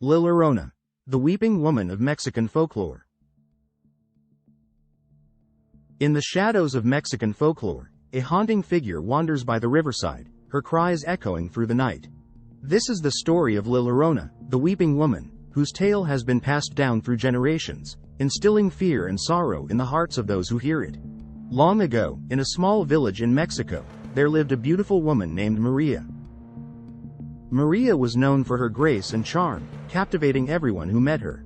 Llorona, the weeping woman of Mexican folklore. In the shadows of Mexican folklore, a haunting figure wanders by the riverside, her cries echoing through the night. This is the story of Llorona, the weeping woman, whose tale has been passed down through generations, instilling fear and sorrow in the hearts of those who hear it. Long ago, in a small village in Mexico, there lived a beautiful woman named Maria. Maria was known for her grace and charm, captivating everyone who met her.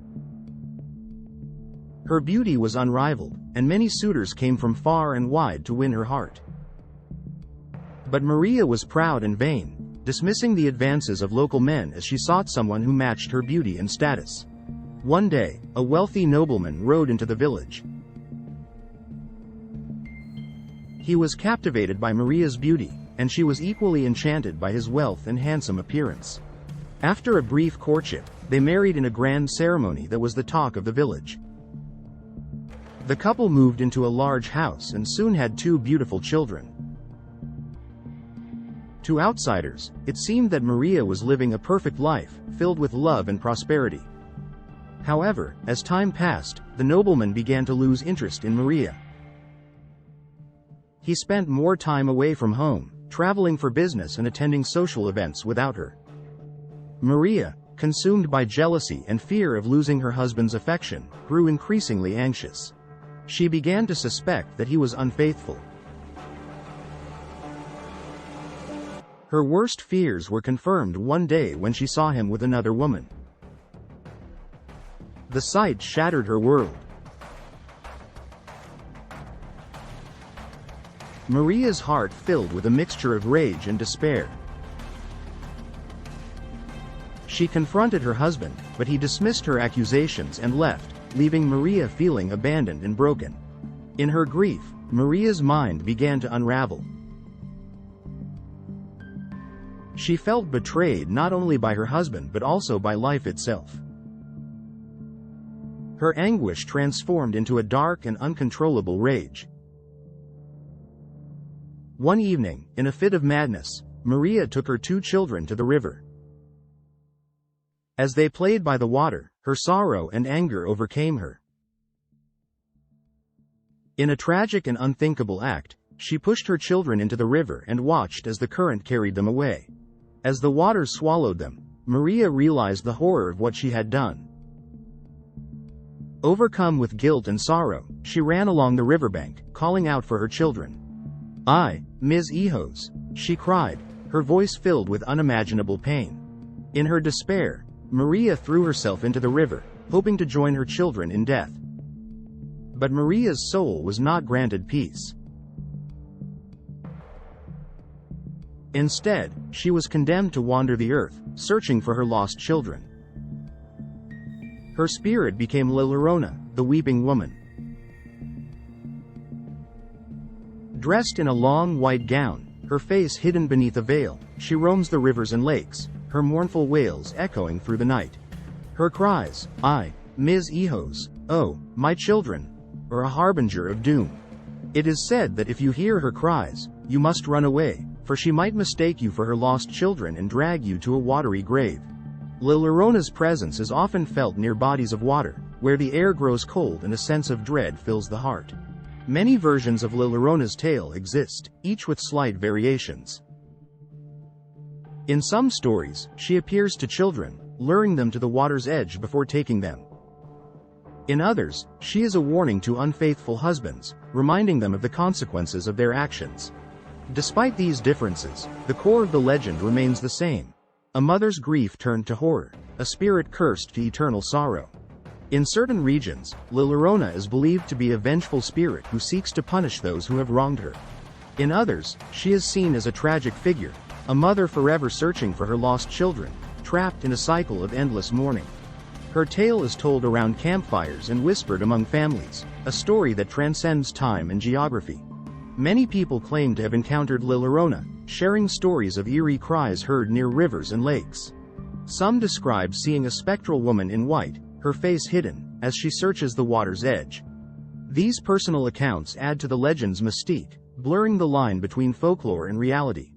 Her beauty was unrivaled, and many suitors came from far and wide to win her heart. But Maria was proud and vain, dismissing the advances of local men as she sought someone who matched her beauty and status. One day, a wealthy nobleman rode into the village. He was captivated by Maria's beauty, and she was equally enchanted by his wealth and handsome appearance. After a brief courtship, they married in a grand ceremony that was the talk of the village. The couple moved into a large house and soon had two beautiful children. To outsiders, it seemed that Maria was living a perfect life, filled with love and prosperity. However, as time passed, the nobleman began to lose interest in Maria. He spent more time away from home, traveling for business and attending social events without her. Maria, consumed by jealousy and fear of losing her husband's affection, grew increasingly anxious. She began to suspect that he was unfaithful. Her worst fears were confirmed one day when she saw him with another woman. The sight shattered her world. Maria's heart filled with a mixture of rage and despair. She confronted her husband, but he dismissed her accusations and left, leaving Maria feeling abandoned and broken. In her grief, Maria's mind began to unravel. She felt betrayed not only by her husband but also by life itself. Her anguish transformed into a dark and uncontrollable rage. One evening, in a fit of madness, Maria took her two children to the river. As they played by the water, her sorrow and anger overcame her. In a tragic and unthinkable act, she pushed her children into the river and watched as the current carried them away. As the water swallowed them, Maria realized the horror of what she had done. Overcome with guilt and sorrow, she ran along the riverbank, calling out for her children. "Ay, mis hijos," she cried, her voice filled with unimaginable pain. In her despair, Maria threw herself into the river, hoping to join her children in death. But Maria's soul was not granted peace. Instead, she was condemned to wander the earth, searching for her lost children. Her spirit became Llorona, the weeping woman. Dressed in a long white gown, her face hidden beneath a veil, she roams the rivers and lakes, her mournful wails echoing through the night. Her cries, "Ay, mis hijos, oh, my children," are a harbinger of doom. It is said that if you hear her cries, you must run away, for she might mistake you for her lost children and drag you to a watery grave. Llorona's presence is often felt near bodies of water, where the air grows cold and a sense of dread fills the heart. Many versions of Llorona's tale exist, each with slight variations. In some stories, she appears to children, luring them to the water's edge before taking them. In others, she is a warning to unfaithful husbands, reminding them of the consequences of their actions. Despite these differences, the core of the legend remains the same. A mother's grief turned to horror, a spirit cursed to eternal sorrow. In certain regions, Llorona is believed to be a vengeful spirit who seeks to punish those who have wronged her. In others, she is seen as a tragic figure, a mother forever searching for her lost children, trapped in a cycle of endless mourning. Her tale is told around campfires and whispered among families, a story that transcends time and geography. Many people claim to have encountered Llorona, sharing stories of eerie cries heard near rivers and lakes. Some describe seeing a spectral woman in white, her face hidden, as she searches the water's edge. These personal accounts add to the legend's mystique, blurring the line between folklore and reality.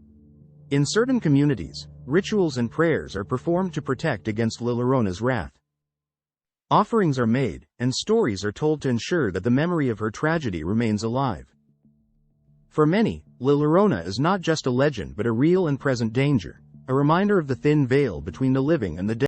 In certain communities, Rituals and prayers are performed to protect against Llorona's wrath. Offerings are made, and stories are told to ensure that the memory of her tragedy remains alive. For many, Llorona is not just a legend but a real and present danger, a reminder of the thin veil between the living and the dead.